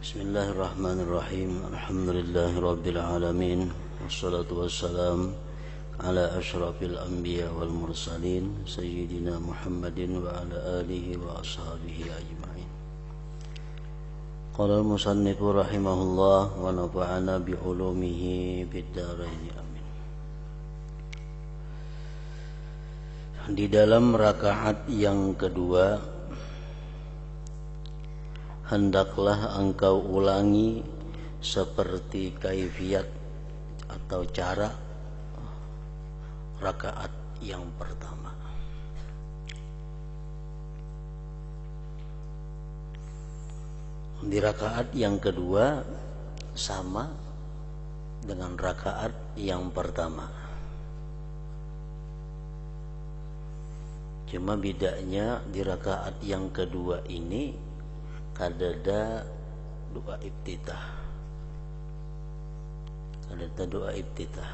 Bismillahirrahmanirrahim. Alhamdulillahirabbil alamin. Wassalatu wassalamu ala asyrafil anbiya wal mursalin sayyidina Muhammadin wa ala alihi wa ashabihi ajma'in. Qala al-musannifu rahimahullah wa nafa'ana bi ulumihi fid dharain amin. Di dalam rakaat yang kedua hendaklah engkau ulangi seperti kaifiat atau cara rakaat yang pertama. Di rakaat yang kedua sama dengan rakaat yang pertama. Cuma bedanya di rakaat yang kedua ini kadada doa iftitah. Kadada doa iftitah.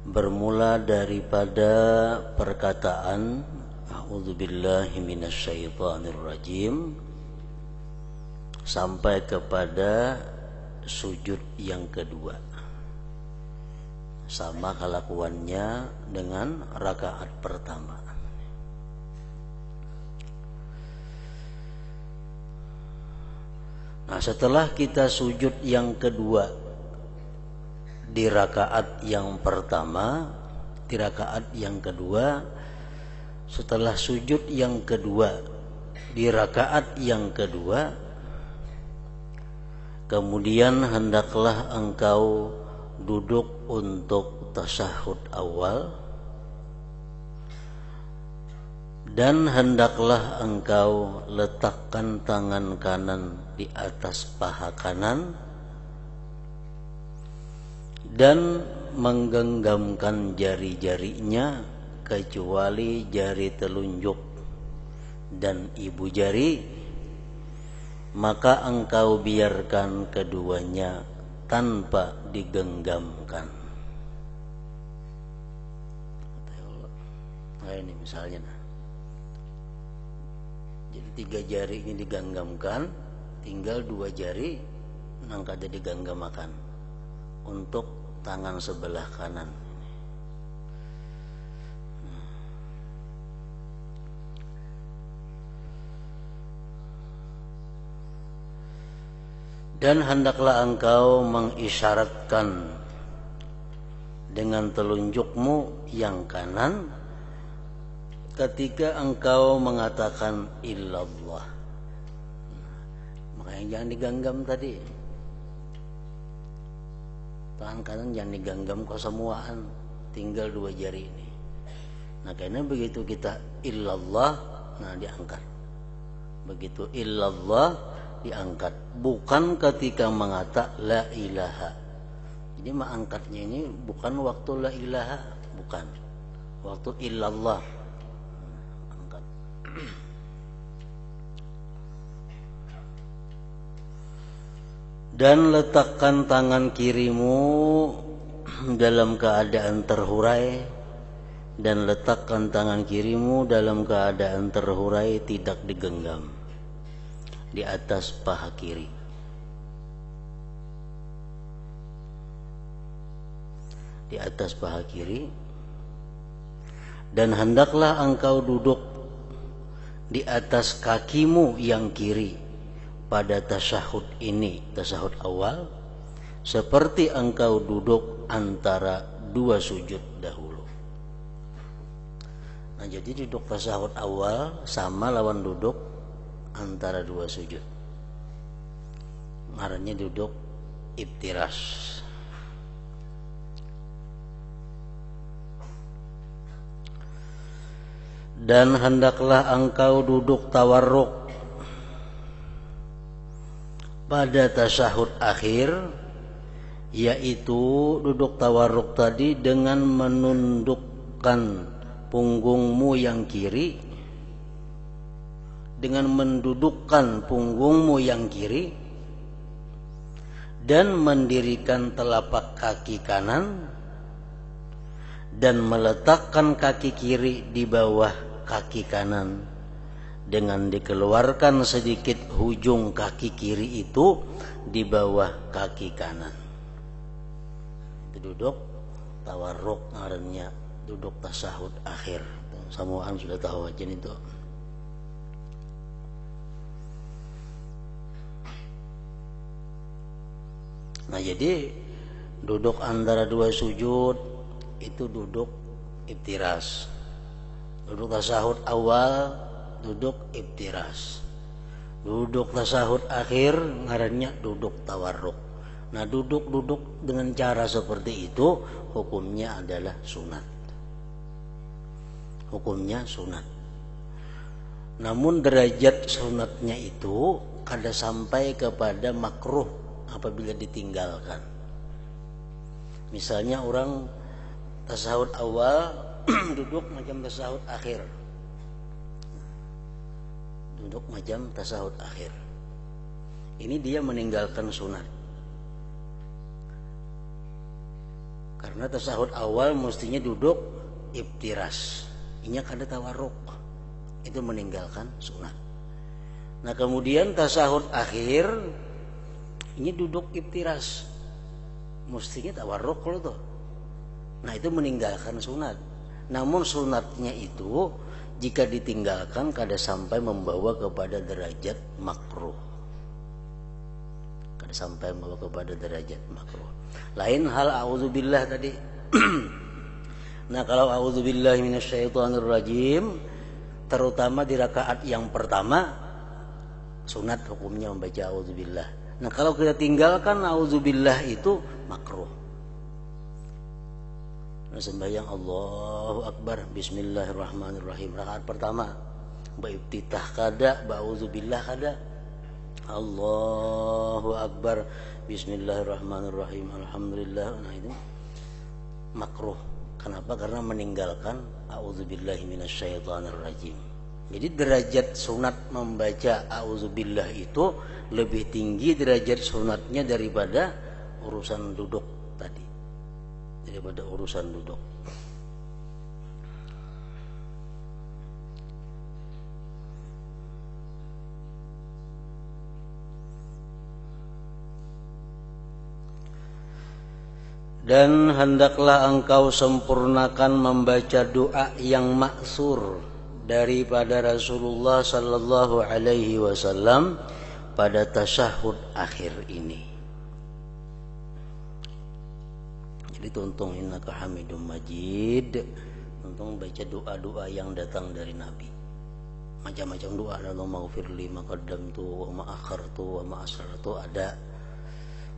Bermula daripada perkataan a'udzubillahi minasyaitonir rajim sampai kepada sujud yang kedua. Sama kelakuannya dengan rakaat pertama. Nah, setelah kita sujud yang kedua di rakaat yang pertama, di rakaat yang kedua, setelah sujud yang kedua di rakaat yang kedua, kemudian hendaklah engkau duduk untuk tasyahud awal dan hendaklah engkau letakkan tangan kanan di atas paha kanan dan menggenggamkan jari-jarinya kecuali jari telunjuk dan ibu jari, maka engkau biarkan keduanya tanpa digenggamkan. Nah, ini misalnya, jadi 3 jari ini digenggamkan, tinggal 2 jari nang kada digenggamakan untuk tangan sebelah kanan. Dan hendaklah engkau mengisyaratkan dengan telunjukmu yang kanan ketika engkau mengatakan illallah. Makanya jangan digenggam tadi. Tangan kanan jangan digenggam kesemuaan, tinggal 2 jari ini. Nah, karena begitu kita illallah, nah diangkat. Begitu illallah diangkat, bukan ketika mengata la ilaha. Jadi mengangkatnya ini bukan waktu la ilaha, bukan waktu illallah angkat. Dan letakkan tangan kirimu dalam keadaan terhurai, dan letakkan tangan kirimu dalam keadaan terhurai tidak digenggam di atas paha kiri. Di atas paha kiri. Dan hendaklah engkau duduk di atas kakimu yang kiri pada tasyahud ini, tasyahud awal, seperti engkau duduk antara 2 sujud dahulu. Nah, jadi duduk tasyahud awal sama lawan duduk antara 2 sujud. Ngarannya duduk iftirash. Dan hendaklah engkau duduk tawarruk pada tasyahud akhir, yaitu duduk tawarruk tadi dengan menundukkan punggungmu yang kiri, dengan mendudukkan punggungmu yang kiri dan mendirikan telapak kaki kanan dan meletakkan kaki kiri di bawah kaki kanan dengan dikeluarkan sedikit ujung kaki kiri itu di bawah kaki kanan. Itu duduk tawarruk ngarannya, duduk tasahud akhir. Samuan sudah tahu aja itu. Nah, jadi duduk antara dua sujud itu duduk iftiras. Duduk tasahud awal duduk iftiras. Duduk tasahud akhir ngarannya duduk tawarruk. Nah, duduk dengan cara seperti itu hukumnya adalah sunat. Hukumnya sunat. Namun derajat sunatnya itu kada sampai kepada makruh apabila ditinggalkan. Misalnya orang tasahud awal duduk macam tasahud akhir. Duduk macam tasahud akhir. Ini dia meninggalkan sunat. Karena tasahud awal mestinya duduk iftiras. Ini kada tawarruk. Itu meninggalkan sunat. Nah, kemudian tasahud akhir ini duduk iftiras. Mestinya tawarruk kalau tuh. Nah, itu meninggalkan sunat. Namun sunatnya itu jika ditinggalkan kada sampai membawa kepada derajat makruh. Kada sampai membawa kepada derajat makruh. Lain hal a'udzubillah tadi. Nah, kalau a'udzubillahi minasyaitonirrajim terutama di rakaat yang pertama sunat hukumnya membaca a'udzubillah. Nah, kalau kita tinggalkan a'udzubillah itu makruh. Nah, sembahyang Allahu Akbar Bismillahirrahmanirrahim rakaat pertama baiftitah kada, ba'udzubillah kada. Allahu Akbar Bismillahirrahmanirrahim Alhamdulillah. Nah, itu makruh. Kenapa? Karena meninggalkan a'udzubillahi minasyaitonirrajim. Jadi derajat sunat membaca a'udzubillah itu lebih tinggi derajat sunatnya daripada urusan duduk tadi. Daripada urusan duduk. Dan hendaklah engkau sempurnakan membaca doa yang maksur daripada Rasulullah sallallahu alaihi wasallam pada tasyahud akhir ini. Jadi tuntung innaka Hamidum Majid, tuntung baca doa-doa yang datang dari Nabi. Macam-macam doa, Allahumma ghfirli ma qaddamtu wa ma akhartu wa ma asrartu ada.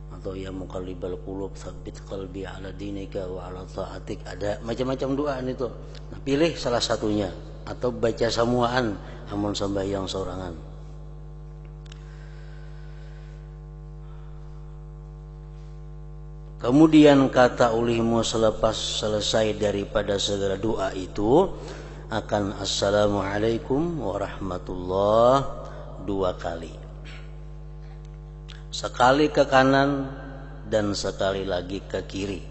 Atau ya muqallibal qulub tsabbit qalbi ala dinika wa ala taatik ada. Macam-macam doa itu. Nah, pilih salah satunya atau baca samuaan amun sembahyang sorangan. Kemudian kata ulihmu selepas selesai daripada segala doa itu akan assalamualaikum warahmatullah 2 kali. Sekali ke kanan dan sekali lagi ke kiri.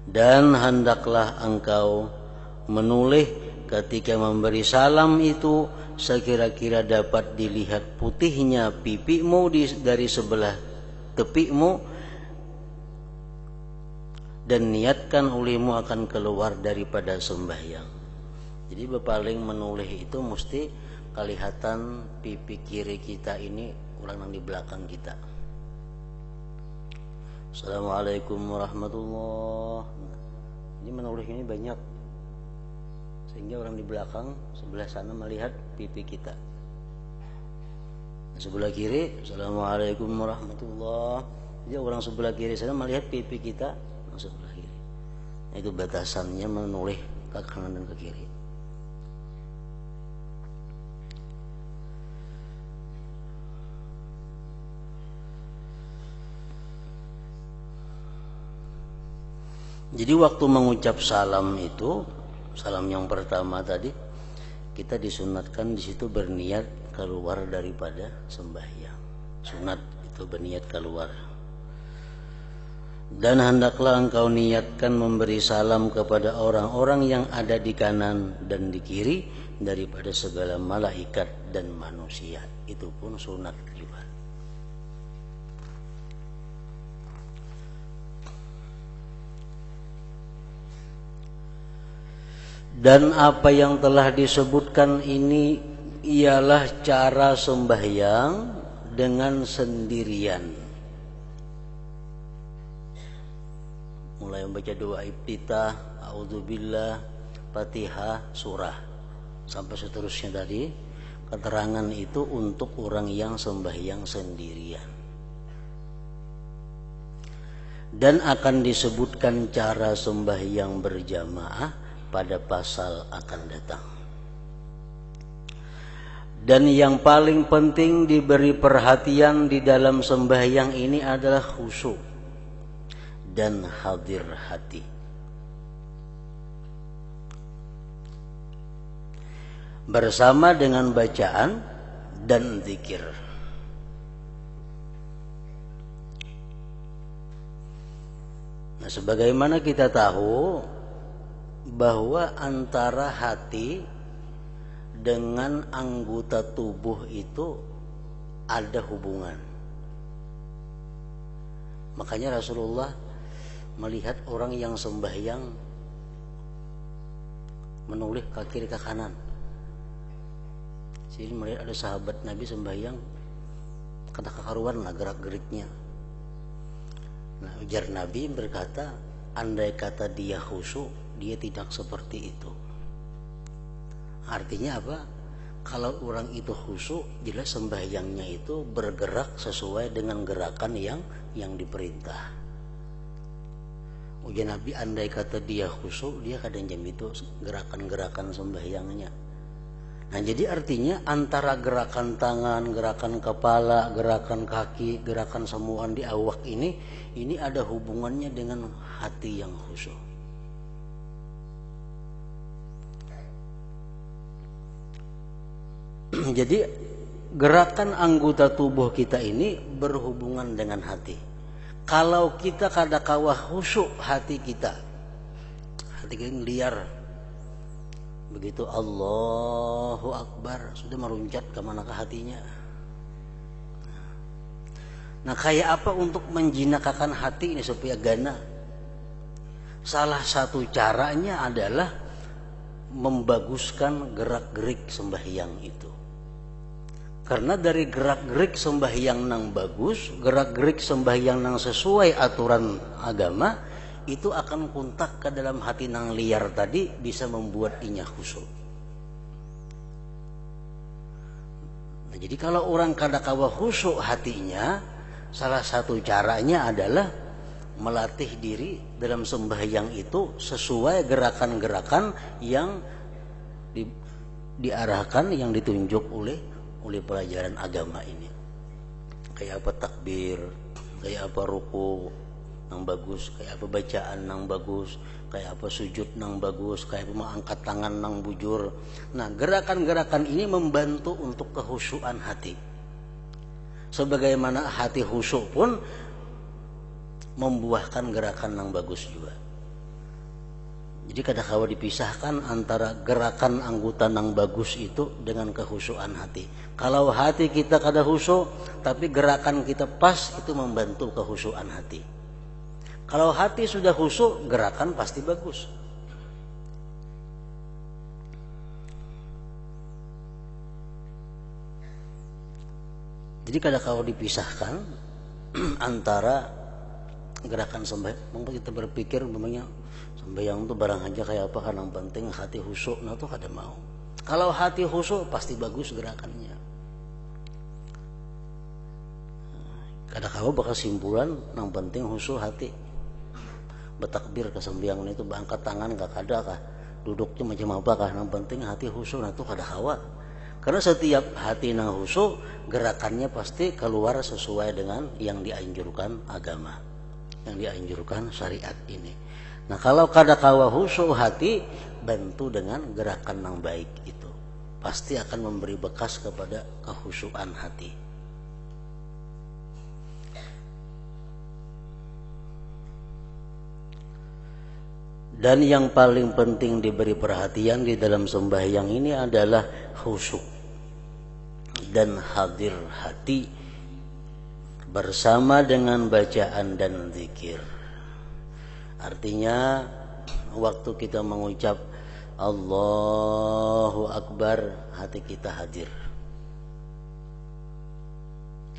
Dan hendaklah engkau menoleh ketika memberi salam itu sekira-kira dapat dilihat putihnya pipimu dari sebelah tepimu, dan niatkan ulihmu akan keluar daripada sembahyang. Jadi berpaling menoleh itu mesti kelihatan pipi kiri kita ini orang yang di belakang kita. Assalamualaikum warahmatullahi. Ini menoleh ini banyak sehingga orang di belakang sebelah sana melihat pipi kita. Sebelah kiri Assalamualaikum warahmatullahi. Jadi orang sebelah kiri sana melihat pipi kita sebelah kiri. Itu batasannya menoleh ke kanan dan ke kiri. Jadi waktu mengucap salam itu, salam yang pertama tadi, kita disunatkan di situ berniat keluar daripada sembahyang. Sunat itu berniat keluar. Dan hendaklah engkau niatkan memberi salam kepada orang-orang yang ada di kanan dan di kiri daripada segala malaikat dan manusia. Itu pun sunat juga. Dan apa yang telah disebutkan ini ialah cara sembahyang dengan sendirian. Mulai membaca doa iftitah, a'udzubillah, Fatihah, surah, sampai seterusnya tadi. Keterangan itu untuk orang yang sembahyang sendirian. Dan akan disebutkan cara sembahyang berjamaah pada pasal akan datang. Dan yang paling penting diberi perhatian di dalam sembahyang ini adalah khusyuk dan hadir hati. Bersama dengan bacaan dan zikir. Nah, sebagaimana kita tahu bahwa antara hati dengan anggota tubuh itu ada hubungan. Makanya Rasulullah melihat orang yang sembahyang menoleh ke kiri ke kanan. Jadi melihat ada sahabat Nabi sembahyang, kata kekaruan lah gerak-geriknya. Nah, ujar Nabi berkata, andai kata dia khusyuk, dia tidak seperti itu. Artinya apa? Kalau orang itu khusyuk, jelas sembahyangnya itu bergerak sesuai dengan gerakan yang diperintah. Ujar Nabi, andai kata dia khusyuk, dia kadang jam itu gerakan-gerakan sembahyangnya. Nah, jadi artinya antara gerakan tangan, gerakan kepala, gerakan kaki, gerakan semuaan di awak ini ada hubungannya dengan hati yang khusyuk. Jadi gerakan anggota tubuh kita ini berhubungan dengan hati. Kalau kita kadakawah khusyuk hati kita liar, begitu Allahu Akbar sudah meruncat kemana ke hatinya. Nah, kayak apa untuk menjinakakan hati ini supaya gana? Salah satu caranya adalah membaguskan gerak-gerik sembahyang itu. Karena dari gerak-gerik sembahyang nang bagus, gerak-gerik sembahyang nang sesuai aturan agama, itu akan kuntak ke dalam hati nang liar tadi, bisa membuat inya khusyuk. Nah, jadi kalau orang kadakawa khusyuk hatinya, salah satu caranya adalah melatih diri dalam sembahyang itu sesuai gerakan-gerakan yang diarahkan, yang ditunjuk oleh pelajaran agama ini. Kayak apa takbir, kayak apa ruku nang bagus, kayak apa bacaan nang bagus, kayak apa sujud nang bagus, kayak apa mengangkat tangan nang bujur. Nah, gerakan-gerakan ini membantu untuk kekhusyuan hati. Sebagaimana hati khusyuk pun membuahkan gerakan nang bagus juga. Jadi kadang-kadang dipisahkan antara gerakan anggota nang bagus itu dengan kekhusyuan hati. Kalau hati kita kada khusyuk, tapi gerakan kita pas, itu membantu kekhusyuan hati. Kalau hati sudah khusyuk, gerakan pasti bagus. Jadi kadang-kadang dipisahkan antara gerakan sembahyang. Mungkin kita berpikir memangnya sembahyang itu barang aja kayak apa, kan yang penting hati khusyuk, nah tuh kada mau. Kalau hati khusyuk pasti bagus gerakannya. Kadang-kadang bakal simpulan yang penting khusyuk hati. Bertakbir ke sembahyang itu angkat tangan gak kada kah, duduknya macam apa kah, yang penting hati khusyuk, nah tuh kada hawa. Karena setiap hati nang khusyuk, gerakannya pasti keluar sesuai dengan yang dianjurkan agama, yang dianjurkan syariat ini. Nah, kalau kadakawa khusyuk hati, bantu dengan gerakan yang baik itu, pasti akan memberi bekas kepada kekhusyuan hati. Dan yang paling penting diberi perhatian di dalam sembahyang ini adalah khusyuk dan hadir hati bersama dengan bacaan dan zikir. Artinya waktu kita mengucap Allahu Akbar, hati kita hadir.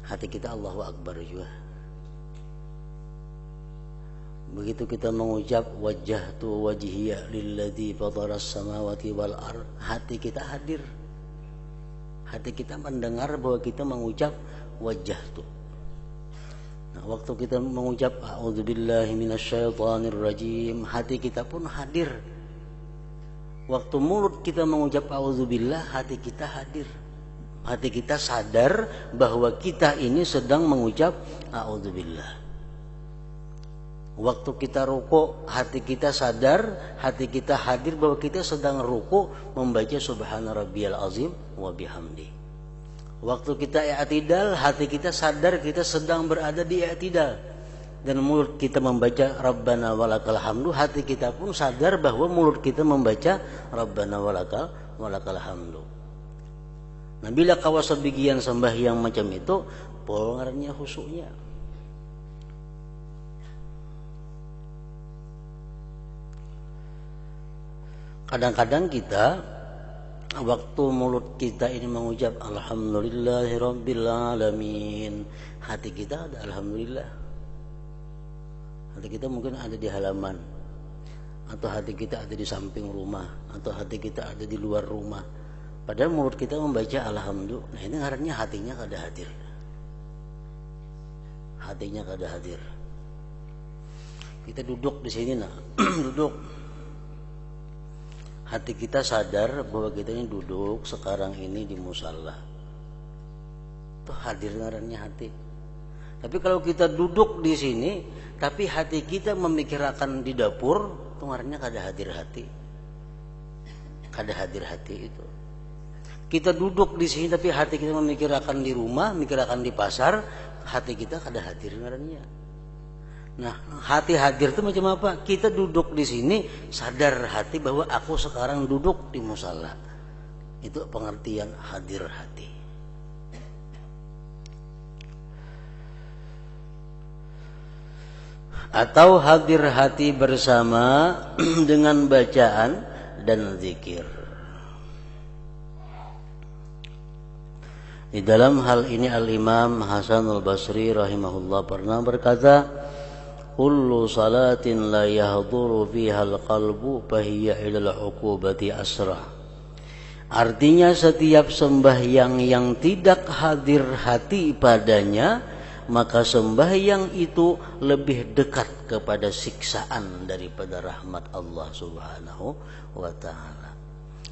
Hati kita Allahu Akbar juga. Begitu kita mengucap wajjahtu wajhiya lilladzi fataras samawati wal ard, hati kita hadir. Hati kita mendengar bahwa kita mengucap wajjahtu. Nah, waktu kita mengucap a'udzubillahi minasyaitonir rajim, hati kita pun hadir. Waktu mulut kita mengucap a'udzubillah, hati kita hadir. Hati kita sadar bahwa kita ini sedang mengucap a'udzubillah. Waktu kita ruku, hati kita sadar, hati kita hadir bahwa kita sedang ruku membaca subhana rabbiyal azim wa bihamdi. Waktu kita i'tidal, hati kita sadar kita sedang berada di i'tidal. Dan mulut kita membaca rabbana walakal hamdu, hati kita pun sadar bahwa mulut kita membaca rabbana walakal hamdu. Nah, bila kawas sebagian sembahyang macam itu, polngarnya khusyuknya. Kadang-kadang kita waktu mulut kita ini mengucap alhamdulillahirabbil alamin, hati kita ada alhamdulillah. Hati kita mungkin ada di halaman, atau hati kita ada di samping rumah, atau hati kita ada di luar rumah. Padahal mulut kita membaca alhamdulillah. Nah, ini ngarannya hatinya kada hadir. Hatinya kada hadir. Kita duduk di sini duduk. Hati kita sadar bahwa kita ini duduk sekarang ini di musala. Itu hadir ngarannya hati. Tapi kalau kita duduk di sini, tapi hati kita memikirkan di dapur, itu ngarannya kada hadir hati. Kada hadir hati itu. Kita duduk di sini, tapi hati kita memikirkan di rumah, memikirkan di pasar, hati kita kada hadir ngarannya. Nah, hati hadir itu macam apa? Kita duduk di sini, sadar hati bahwa aku sekarang duduk di musala. Itu pengertian hadir hati. Atau hadir hati bersama dengan bacaan dan zikir. Di dalam hal ini Al-Imam Hasan Al-Basri rahimahullah pernah berkata, kullu salatin la yahduru fiha al-qalbu fahiya ila al-uqubati asra. Artinya setiap sembahyang yang tidak hadir hati padanya, maka sembahyang itu lebih dekat kepada siksaan daripada rahmat Allah Subhanahu wa taala.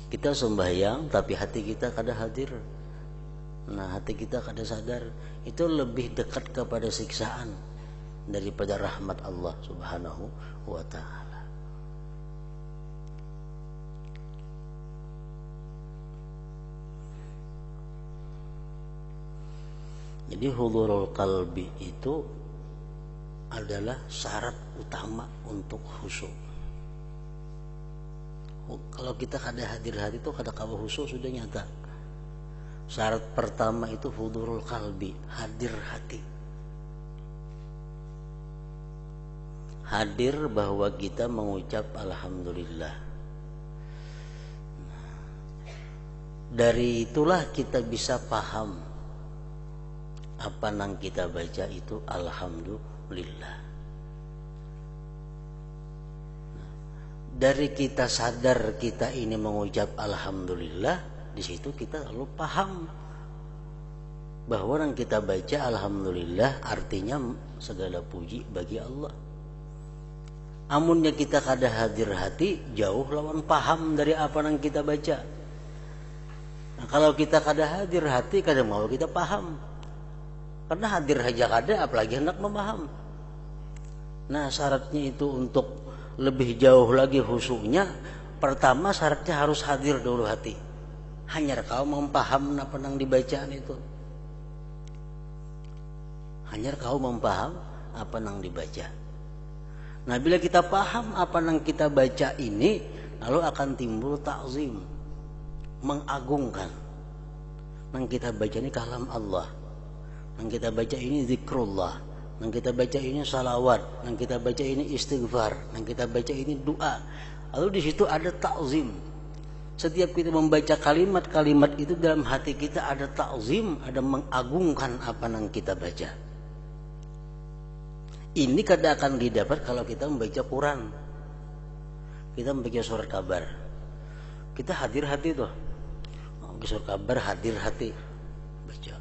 Kita sembahyang tapi hati kita kada hadir. Nah, hati kita kada sadar, itu lebih dekat kepada siksaan daripada rahmat Allah Subhanahu wa taala. Jadi hudurul qalbi itu adalah syarat utama untuk khusyuk. Kalau kita kada hadir hati itu kada kawa khusyuk sudah nyata. Syarat pertama itu hudurul qalbi, hadir hati. Hadir bahwa kita mengucap alhamdulillah. Dari itulah kita bisa paham apa yang kita baca itu alhamdulillah. Dari kita sadar kita ini mengucap alhamdulillah, di situ kita lalu paham bahwa yang kita baca alhamdulillah artinya segala puji bagi Allah. Amunnya kita kada hadir hati, jauh lawan paham dari apa yang kita baca. Nah, kalau kita kada hadir hati, kada mau kita paham. Karena hadir aja kada, apalagi hendak memaham. Nah, syaratnya itu untuk lebih jauh lagi khusyuknya, pertama syaratnya harus hadir dulu hati. Hanya kau mempaham apa yang dibacaan itu. Hanya kau mempaham apa yang dibaca. Nah, bila kita paham apa yang kita baca ini, lalu akan timbul ta'zim, mengagungkan. Yang kita baca ini kalam Allah, yang kita baca ini zikrullah, yang kita baca ini salawat, yang kita baca ini istighfar, yang kita baca ini doa. Lalu di situ ada ta'zim. Setiap kita membaca kalimat-kalimat itu, dalam hati kita ada ta'zim, ada mengagungkan apa yang kita baca. Ini kadang akan didapat kalau kita membaca Quran. Kita membaca surat kabar, kita hadir hati tuh. Surat kabar hadir hati, baca.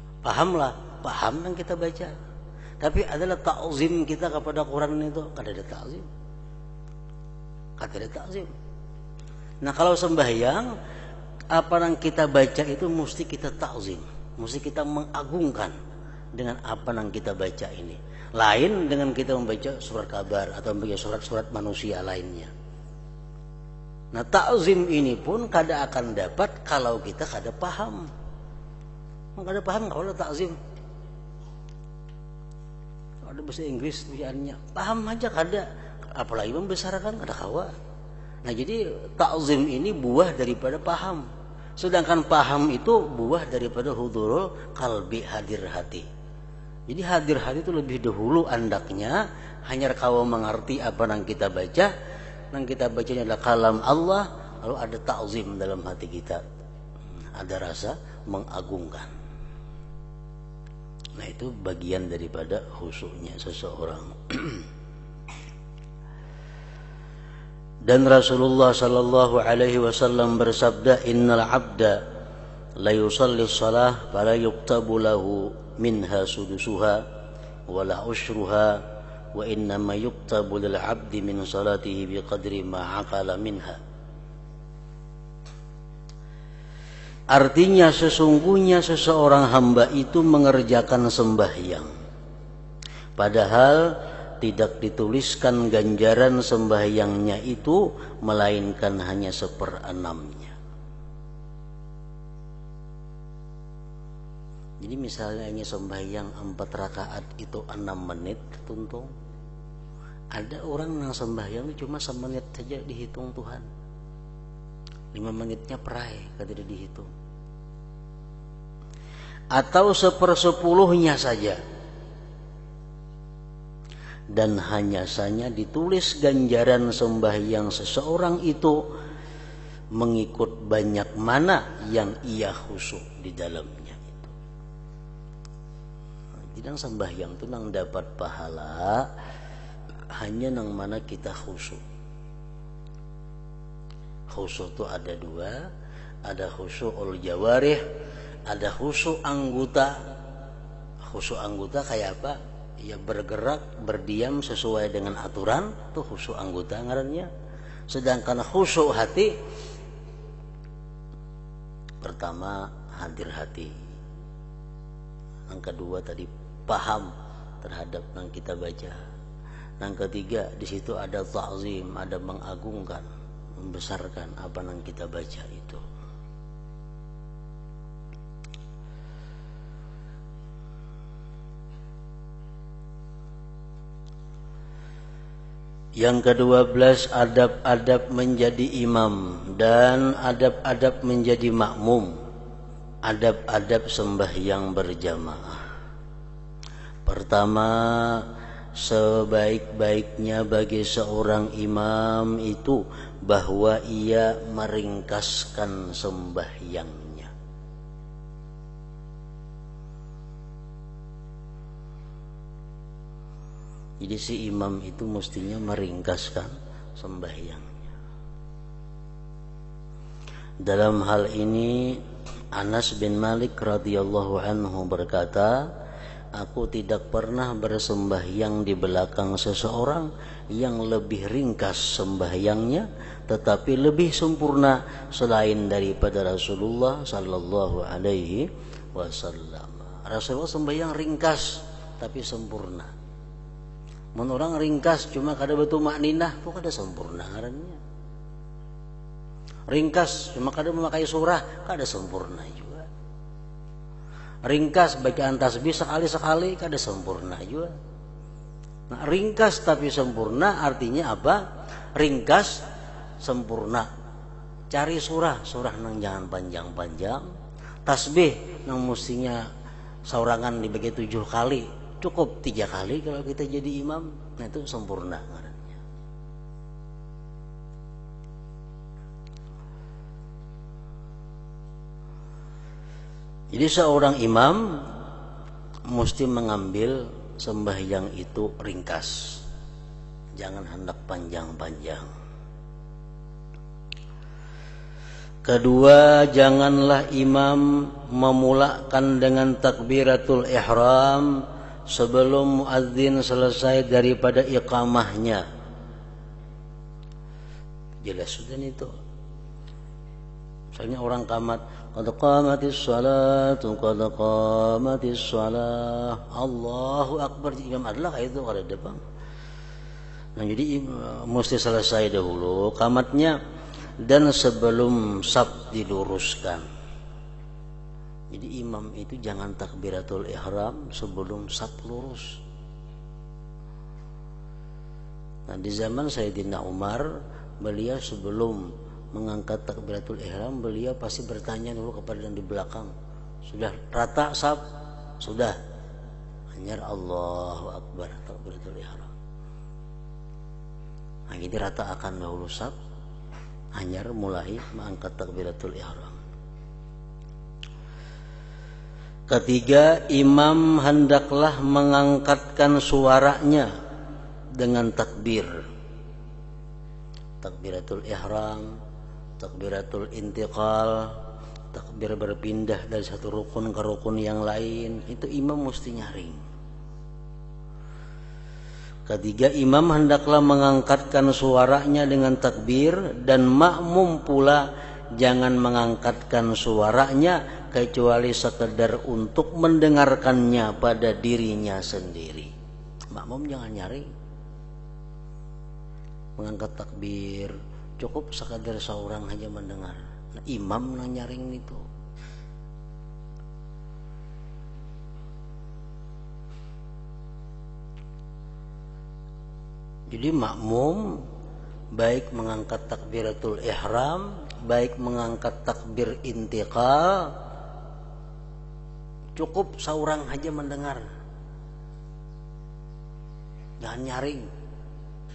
Paham yang kita baca. Tapi adalah ta'zim kita kepada Quran itu, kada ada ta'zim. Nah, kalau sembahyang, apa yang kita baca itu mesti kita ta'zim, mesti kita mengagungkan dengan apa yang kita baca ini. Lain dengan kita membaca surat kabar atau membaca surat-surat manusia lainnya. Nah, ta'zim ini pun kada akan dapat kalau kita kada paham. Kada paham kalau ta'zim. Kalau ada bahasa Inggris bacaannya, paham aja kada, apalagi membesarkan kada kawa. Nah, jadi ta'zim ini buah daripada paham. Sedangkan paham itu buah daripada hudurul qalbi, hadir hati. Jadi hadir hati itu lebih dahulu andaknya, hanya kau mengerti apa yang kita baca. Yang kita bacanya adalah kalam Allah, lalu ada ta'zim dalam hati kita, ada rasa mengagungkan. Nah, itu bagian daripada khusyuknya seseorang. Dan Rasulullah sallallahu alaihi wasallam bersabda, innal abda la yusalli shalah fala yuktabu lahu minha sudusuha wala ushruha wa innama yuktabu lil abdi min salatihi biqadri ma aqala minha. Artinya sesungguhnya seseorang hamba itu mengerjakan sembahyang, padahal tidak dituliskan ganjaran sembahyangnya itu melainkan hanya 1/6-nya. Jadi misalnya hanya sembahyang 4 rakaat itu 6 menit tuntung. Ada orang yang sembahyang cuma 1 menit saja dihitung Tuhan. 5 menitnya perai, tidak dihitung. Atau 1/10-nya saja. Dan hanya saja ditulis ganjaran sembahyang seseorang itu mengikut banyak mana yang ia khusyuk di dalamnya. Jadi sembahyang itu nang dapat pahala hanya nang mana kita khusyuk. Khusyuk itu ada 2, ada khusyukul jawarih, ada khusyuk anggota. Khusyuk anggota kayak apa? Ya bergerak, berdiam sesuai dengan aturan, itu khusyuk anggota ngarannya. Sedangkan khusyuk hati, pertama hadir hati, yang kedua tadi paham terhadap yang kita baca, yang ketiga di situ ada ta'zim, ada mengagungkan, membesarkan apa yang kita baca itu. Yang ke-12, adab-adab menjadi imam dan adab-adab menjadi makmum. Adab-adab sembahyang berjamaah. Pertama, sebaik-baiknya bagi seorang imam itu bahwa ia meringkaskan sembahyangnya. Jadi si imam itu mestinya meringkaskan sembahyangnya. Dalam hal ini Anas bin Malik radhiyallahu anhu berkata, aku tidak pernah bersembahyang di belakang seseorang yang lebih ringkas sembahyangnya tetapi lebih sempurna selain daripada Rasulullah sallallahu alaihi wasallam. Rasulullah sembahyang ringkas tapi sempurna. Mun orang ringkas cuma kada betul makninah, itu kada sempurna ngarannya. Ringkas cuma kada memakai surah, kada sempurna juga. Ringkas bacaan tasbih sekali-sekali kada sempurna juga. Nah, ringkas tapi sempurna artinya apa? Ringkas sempurna. Cari surah nang jangan panjang-panjang. Tasbih nang mestinya saurangan dibagi 7 kali, cukup 3 kali kalau kita jadi imam. Nah itu sempurna ngarannya. Jadi seorang imam mesti mengambil sembahyang itu ringkas, jangan hendak panjang-panjang. Kedua, janganlah imam memulakan dengan takbiratul ihram sebelum muadzin selesai daripada iqamahnya. Jelas sudah itu. Misalnya orang qamat, qad qamatis shalatu qad qamatis shalah, Allahu akbar, imam adalah itu kada ada bang. Nah jadi mesti selesai dahulu qamatnya dan sebelum saf diluruskan. Jadi imam itu jangan takbiratul ihram sebelum saf lurus. Nah di zaman Sayyidina Umar, beliau sebelum mengangkat takbiratul ihram, beliau pasti bertanya dulu kepada yang di belakang, sudah rata saf? Sudah. Hanya Allahu akbar takbiratul ihram. Nah jadi rata akan dahulu saf, hanya mulai mengangkat takbiratul ihram. Ketiga, imam hendaklah mengangkatkan suaranya dengan takbir. Takbiratul ihram, takbiratul intiqal, takbir berpindah dari satu rukun ke rukun yang lain, itu imam mesti nyaring. Ketiga, imam hendaklah mengangkatkan suaranya dengan takbir, dan makmum pula jangan mengangkatkan suaranya kecuali sekedar untuk mendengarkannya pada dirinya sendiri. Makmum jangan nyaring. Mengangkat takbir cukup sekadar seorang aja mendengar. Nah, imam nang nyaring itu. Jadi makmum baik mengangkat takbiratul ihram, baik mengangkat takbir intiqal, cukup seorang aja mendengar. Jangan nyaring.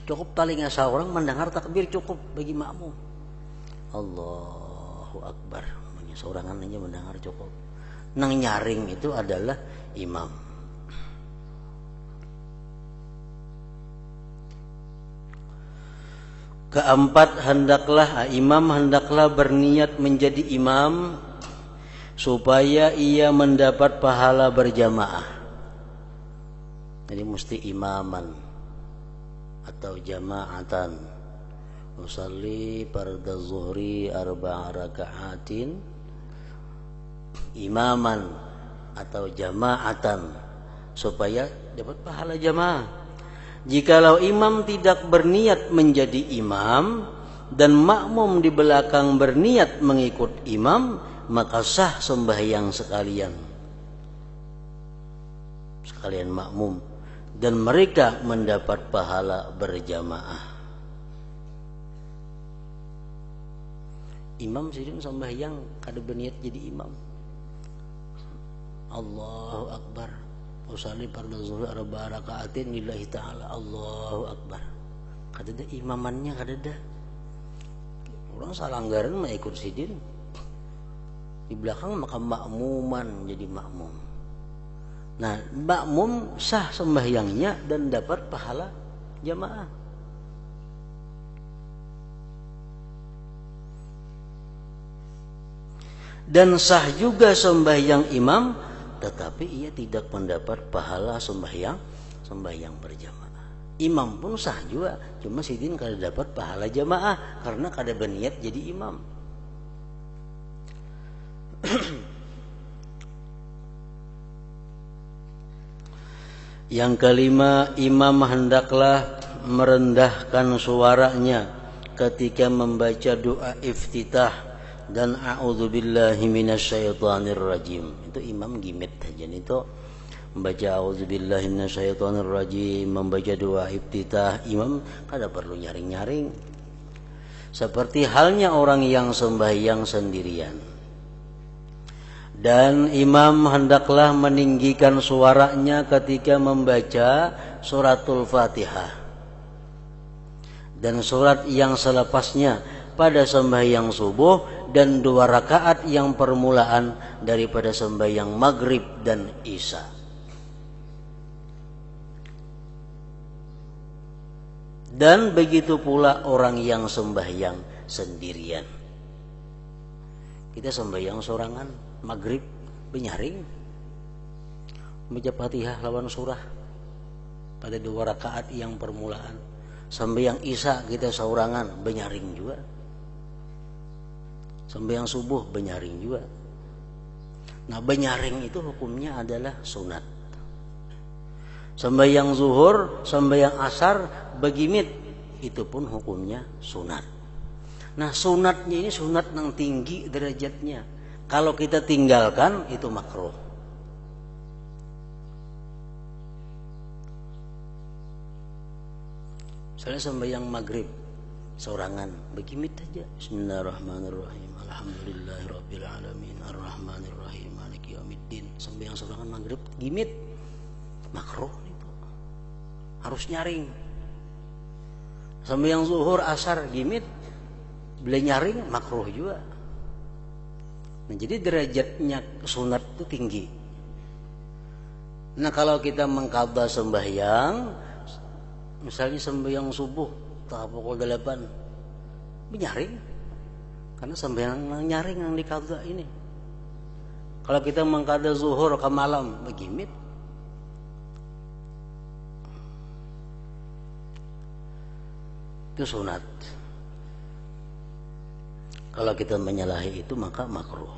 Cukup palingnya seorang mendengar takbir cukup bagi makmum. Allahu akbar, seorangan aja mendengar cukup. Nang nyaring itu adalah imam. Keempat, imam hendaklah berniat menjadi imam supaya ia mendapat pahala berjamaah. Jadi mesti imaman atau jama'atan. Usalli farda zuhri 4 raka'atin imaman atau jama'atan supaya dapat pahala jamaah. Jikalau imam tidak berniat menjadi imam dan makmum di belakang berniat mengikut imam, maka sah sembahyang sekalian makmum, dan mereka mendapat pahala berjamaah. Imam sidin sembahyang kada berniat jadi imam, Allahu akbar, usalli farda zuhri 4 raka'atin lillahi ta'ala, Allahu akbar, kada ada imamannya, kada ada. Orang salanggaran mah ikut sidin, di belakang maka makmuman jadi makmum. Nah, makmum sah sembahyangnya dan dapat pahala jamaah. Dan sah juga sembahyang imam, tetapi ia tidak mendapat pahala sembahyang berjamaah. Imam pun sah juga, cuma sidin kada dapat pahala jamaah karena kada berniat jadi imam. Yang kelima, imam hendaklah merendahkan suaranya ketika membaca doa iftitah dan a'udzubillahi minasyaitonir rajim. Itu imam gimit aja itu membaca auzubillahi minasyaitonirrajim, membaca doa iftitah, imam kada perlu nyaring-nyaring. Seperti halnya orang yang sembahyang sendirian. Dan imam hendaklah meninggikan suaranya ketika membaca suratul Fatihah dan surat yang selepasnya pada sembahyang subuh dan 2 rakaat yang permulaan daripada sembahyang maghrib dan isya. Dan begitu pula orang yang sembahyang sendirian. Kita sembahyang sorangan maghrib benyaring membaca Fatihah lawan surah pada 2 rakaat yang permulaan. Sembahyang isya kita saurangan benyaring juga. Sembahyang subuh benyaring juga. Nah, benyaring itu hukumnya adalah sunat. Sembahyang zuhur, sembahyang asar begimit itu pun hukumnya sunat. Nah, sunatnya ini sunat yang tinggi derajatnya. Kalau kita tinggalkan itu makruh. Misalnya sembahyang maghrib sorangan begimit aja. Bismillahirrahmanirrahim. Alhamdulillahirabbil alamin arrahmanirrahim maliki yaumiddin. Sembahyang sorangan maghrib gimit makruh itu. Harus nyaring. Sembahyang zuhur asar gimit boleh nyaring makruh juga. Nah, jadi derajatnya sunat itu tinggi. Nah, kalau kita mengqadha sembahyang, misalnya sembahyang subuh tak pukul 8 menyaring, karena sembahyang nyaring yang diqadha ini. Kalau kita mengqadha zuhur ke malam begimit, itu sunat. Kalau kita menyalahi itu maka makruh.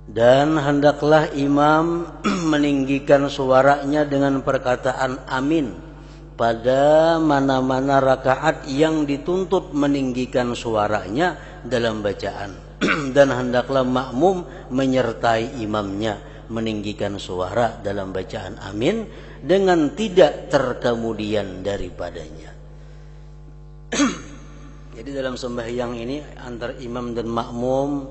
Dan hendaklah imam meninggikan suaranya dengan perkataan amin pada mana-mana rakaat yang dituntut meninggikan suaranya dalam bacaan. Dan hendaklah makmum menyertai imamnya meninggikan suara dalam bacaan amin dengan tidak terkemudian daripadanya. Jadi dalam sembahyang ini antar imam dan makmum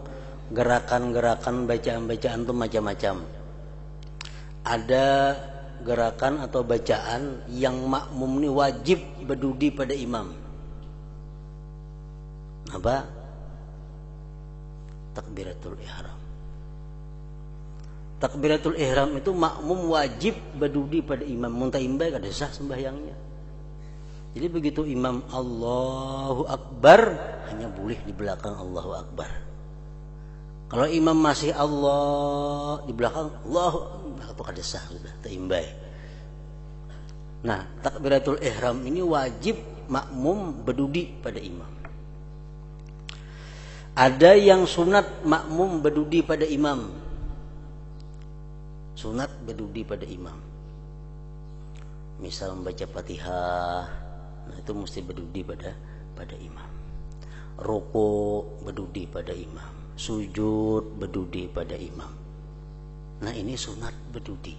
gerakan-gerakan bacaan-bacaan itu macam-macam. Ada gerakan atau bacaan yang makmum ini wajib berdudi pada imam. Apa? Takbiratul ihram. Takbiratul ihram itu makmum wajib berdudi pada imam. Muntah imbai kada sah sembahyangnya. Jadi begitu imam Allahu Akbar hanya boleh di belakang Allahu Akbar. Kalau imam masih Allah di belakang Allahu itu kada sah sudah terimbai. Nah, takbiratul ihram ini wajib makmum berdudi pada imam. Ada yang sunat makmum berdudi pada imam. Sunat berdudi pada imam. Misal membaca Fatihah, nah itu mesti berdudi pada imam. Rukuk berdudi pada imam. Sujud berdudi pada imam. Nah, ini sunat berdudi.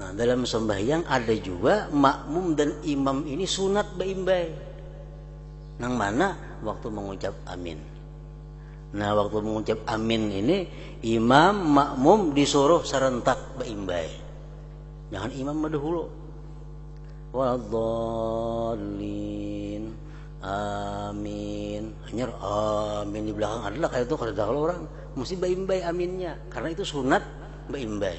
Nah, dalam sembahyang ada juga makmum dan imam ini sunat beimbai. Nang mana waktu mengucap amin. Nah, waktu mengucap amin ini imam makmum disuruh serentak beimbai. Jangan imam dahulu. Waladhdallin amin. Hanya amin di belakang adalah kayak itu kalau orang mesti beimbai aminnya karena itu sunat beimbai.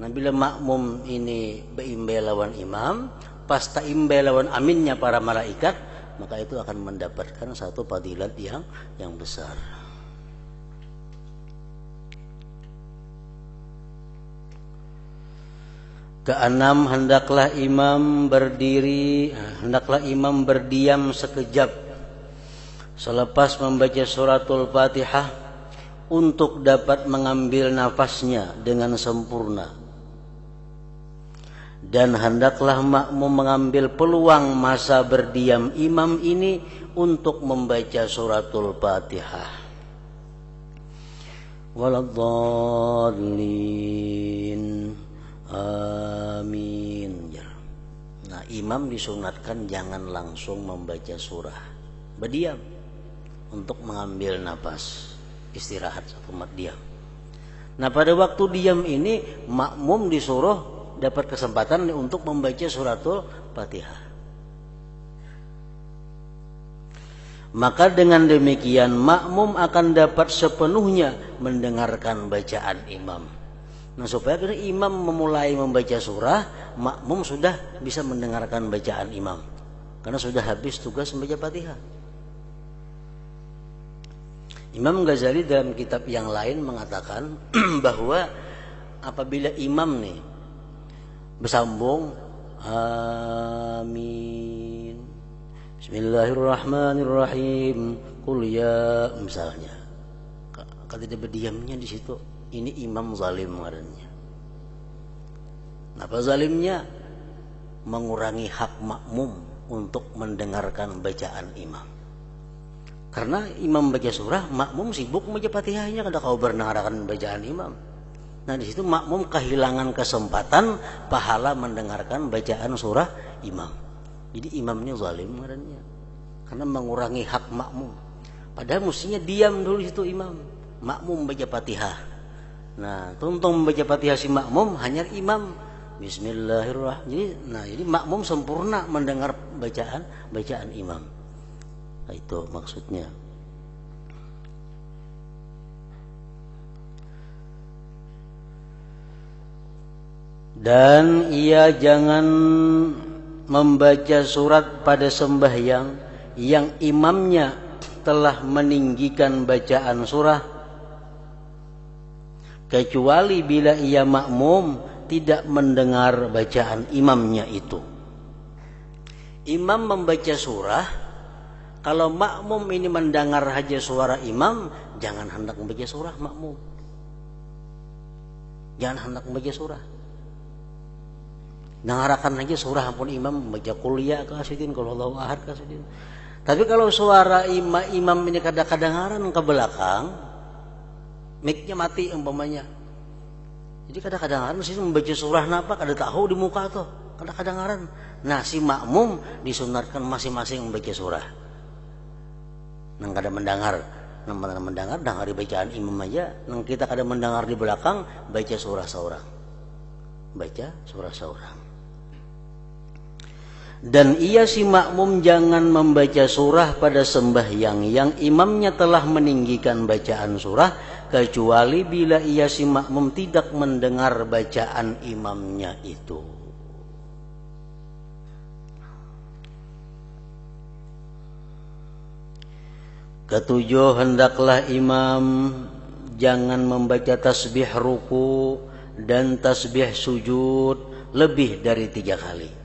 Nah, bila makmum ini beimbai lawan imam, pas taimbai lawan aminnya para malaikat, maka itu akan mendapatkan satu fadilat yang besar. Keenam, hendaklah imam berdiam sekejap selepas membaca suratul Fatihah untuk dapat mengambil nafasnya dengan sempurna. Dan hendaklah makmum mengambil peluang masa berdiam imam ini untuk membaca suratul Fatihah. waladdallin. Amin. Nah, imam disunatkan jangan langsung membaca surah, berdiam untuk mengambil napas, istirahat satu mat diam. Nah, pada waktu diam ini makmum disuruh dapat kesempatan untuk membaca suratul Fatihah. Maka dengan demikian makmum akan dapat sepenuhnya mendengarkan bacaan imam. Nah, supaya imam memulai membaca surah, makmum sudah bisa mendengarkan bacaan imam karena sudah habis tugas membaca Fatihah. Imam Ghazali dalam kitab yang lain mengatakan bahwa apabila imam nih bersambung amin bismillahirrahmanirrahim qul ya, misalnya kalau tidak berdiamnya di situ, ini imam zalim ngarannya. Apa zalimnya? Mengurangi hak makmum untuk mendengarkan bacaan imam. Karena imam baca surah, makmum sibuk membaca Fatihahnya, kada kau mendengarkan bacaan imam. Nah, di situ makmum kehilangan kesempatan pahala mendengarkan bacaan surah imam. Jadi imam ini zalim ngarannya, karena mengurangi hak makmum. Padahal mestinya diam dulu situ imam, makmum baca Fatihah. Nah, tuntung membaca Fatihah si makmum, hanya imam bismillahirrahmanirrahim. Jadi makmum sempurna mendengar bacaan imam. Nah, itu maksudnya. Dan ia jangan membaca surat pada sembahyang yang imamnya telah meninggikan bacaan surah, kecuali bila ia makmum tidak mendengar bacaan imamnya itu. Imam membaca surah, kalau makmum ini mendengar saja suara imam, jangan hendak membaca surah makmum. Jangan hendak membaca surah. Dengarkan aja surah pun imam membaca kuliah kasidin, kalau Allahu ahad kasidin. Tapi kalau suara imam ini kadang-kadangaran ke belakang, mic-nya mati umpamanya. Jadi kadang-kadangaran sih membaca surah napa kada tahu di muka tuh, kadang-kadangaran. Nah, si makmum disunatkan masing-masing membaca surah. Nang kada mendengar, dengar bacaan imam aja. Nang kita kada mendengar di belakang, baca surah seorang. Baca surah seorang. Dan ia si makmum jangan membaca surah pada sembahyang yang imamnya telah meninggikan bacaan surah, kecuali bila ia si makmum tidak mendengar bacaan imamnya itu. Ketujuh, hendaklah imam jangan membaca tasbih ruku dan tasbih sujud lebih dari 3 kali.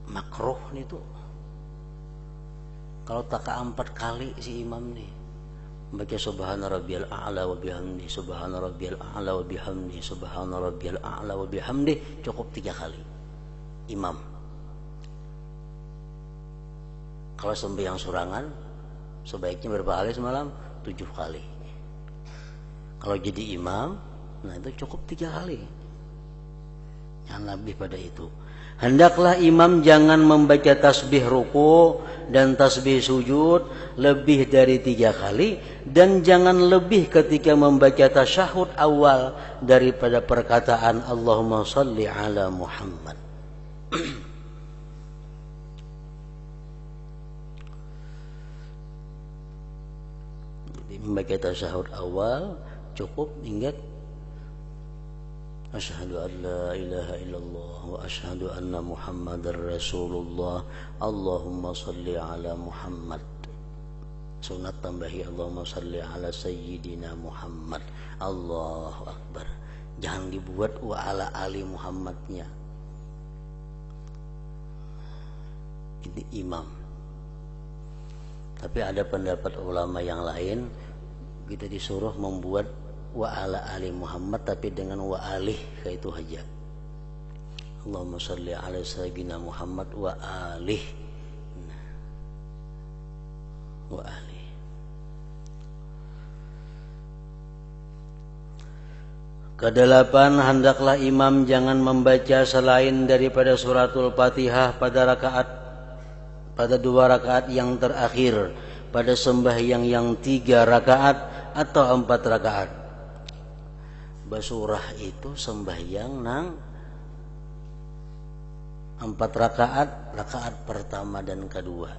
Makruh nih tuh. Kalau tak 4 kali si imam nih baca subhana rabbiyal a'la wa bihamdi, subhana rabbiyal a'la wa bihamdi, subhana rabbiyal a'la wa bihamdi, cukup 3 kali imam. Kalau sembahyang surangan sebaiknya berapa kali semalam? 7 kali. Kalau jadi imam, nah itu cukup 3 kali. Jangan lebih pada itu. Hendaklah imam jangan membaca tasbih ruku dan tasbih sujud lebih dari 3 kali, dan jangan lebih ketika membaca tasyahud awal daripada perkataan Allahumma shalli ala Muhammad. Jadi membaca tasyahud awal cukup ingat asyhadu an la ilaha illallah wa asyhadu anna Muhammadar Rasulullah, Allahumma shalli ala Muhammad. Sunat tambahi Allahumma shalli ala Sayyidina Muhammad. Allahu Akbar. Jangan dibuat wa ala ali Muhammadnya. Ini imam. Tapi ada pendapat ulama yang lain, kita disuruh membuat wa ala ali Muhammad tapi dengan wa alih, kayak itu aja. Allahumma shalli ala sayyidina Muhammad wa alih. wa ahli. Kedelapan, hendaklah imam jangan membaca selain daripada suratul Fatihah pada 2 rakaat yang terakhir, pada sembahyang yang 3 rakaat atau 4 rakaat. Basurah itu sembahyang nang 4 rakaat pertama dan kedua.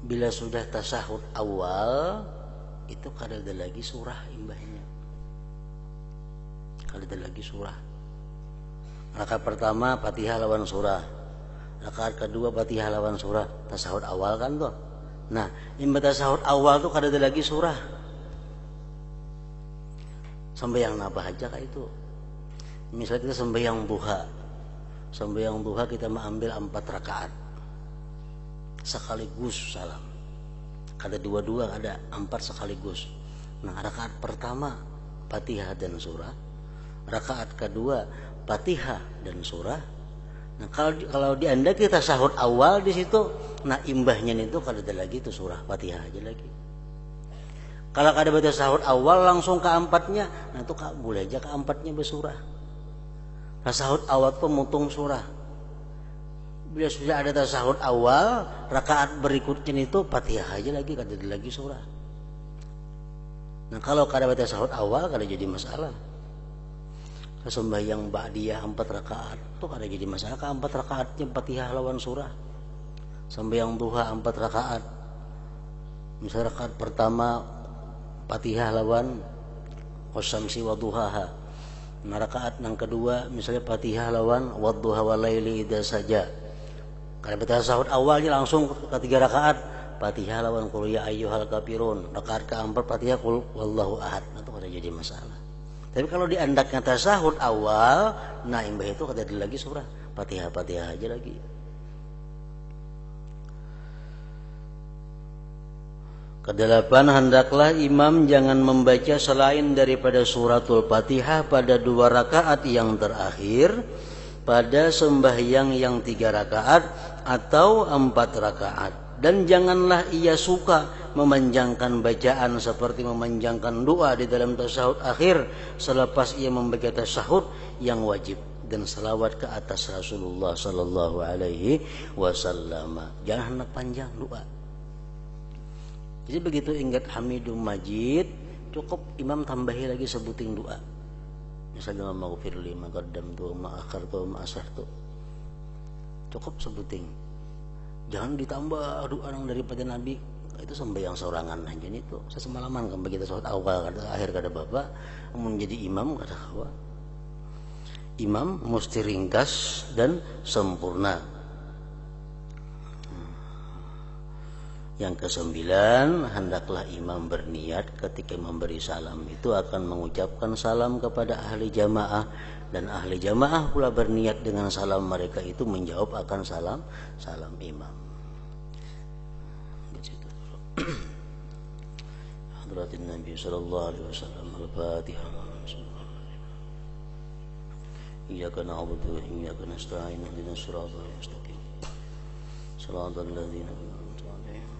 Bila sudah tasahud awal, itu kada ada lagi surah imbahnya. Kada ada lagi surah. Rakaat pertama Fatihah lawan surah. Rakaat kedua Fatihah lawan surah. Tasahud awal kan tuh. Nah, imbah tasahud awal tuh kada ada lagi surah. Sembahyang apa aja kah itu? Misalnya kita sembahyang duha. Sembahyang duha kita mengambil 4 rakaat. Sekaligus salam. Kada dua-dua, ada 4 sekaligus. Nah, rakaat pertama Fatihah dan surah. Rakaat kedua Fatihah dan surah. Nah, kalau di Anda kita sahur awal di situ, nah imbahnya itu kada ada lagi itu surah Fatihah aja lagi. Kalau kada baca sahur awal langsung ke 4-nya, nah itu boleh aja ke 4-nya bersurah. Nah, sahur awal pemutung surah. Bila sudah ada tasahud awal, rakaat berikutnya itu Fatihah aja lagi, kada ada lagi surah. Nah, kalau kada baca tasahud awal kada jadi masalah. Sembahyang ba'diyah 4 rakaat itu kada jadi masalah, ke 4 rakaatnya Fatihah lawan surah. Sembahyang duha 4 rakaat. Misal rakaat pertama Fatihah lawan wasyamsi wa duhaha. Nah, rakaat yang kedua misalnya Fatihah lawan wadduha walaili idza saja. Kalau baca tasahud awalnya langsung ke 3 rakaat Fatihah lawan qul ya ayyuhal kafirun. Rakaat keempat Fatihah qul wallahu ahad. Itu kada jadi masalah. Tapi kalau diandaknya tasahud awal, nah imbah itu kada ada lagi surah. Fatihah aja lagi. Kedelapan, hendaklah imam jangan membaca selain daripada suratul Fatihah pada 2 rakaat yang terakhir, pada sembahyang yang 3 rakaat atau 4 rakaat. Dan janganlah ia suka memanjangkan bacaan seperti memanjangkan doa di dalam tasyahud akhir selepas ia membaca tasyahud yang wajib dan selawat ke atas Rasulullah sallallahu alaihi wasallam. Jangan hendak panjang doa. Jadi begitu ingat Hamidum Majid, cukup imam tambahi lagi sebuting doa. Misalnya maghfirli ma qaddamtu ma akhartu ma asrartu. Cukup sebuting. Jangan ditambah doa yang daripada Nabi. Itu sembahyang sorangan aja itu. Saya semalaman kan begitu salat awal kada akhir kada bapak menjadi imam kada kawa. Imam mesti ringkas dan sempurna. Yang ke-9, hendaklah imam berniat ketika memberi salam itu akan mengucapkan salam kepada ahli jamaah, dan ahli jamaah pula berniat dengan salam mereka itu menjawab akan salam imam. Hadratin Nabi sallallahu alaihi wasallam. Al-Fatihah. Iyyaka na'budu wa iyyaka nasta'in. Ihdinas siratal mustaqim. Shiratal ladzina an'amta 'alaihim.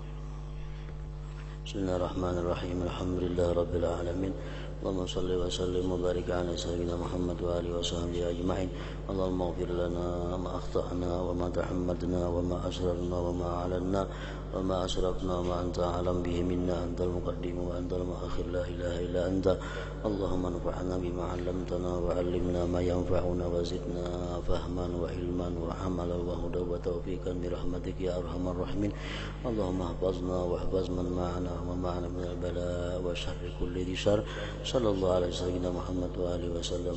Bismillahirrahmanirrahim. Alhamdulillahi rabbil alamin. Allahumma shalli wa sallim wa barik ala sayyidina Muhammad wa alihi wa sahbihi ajma'in. Allahumma ighfir lana ma akhta'na wa ma tahammadna wa ma asrarna wa ma a'lanna wa ma asrafna wa ma anta alam bihi minna antal muqaddim wa antal muakhir la ilaha illa anta. Allahumma anfa'na bima 'allamtana wa 'allimna ma yanfa'una wa zidna fahman wa ilman wa amalan wa hudan wa tawfiqan bi rahmatik ya arhamar rahimin. Allahumma ihfazna wa ihfaz man ma'ana wa ma'ana min al-bala wa syarri kulli dzar. Sallallahu alaihi wasallam Muhammad wa alihi wasallam.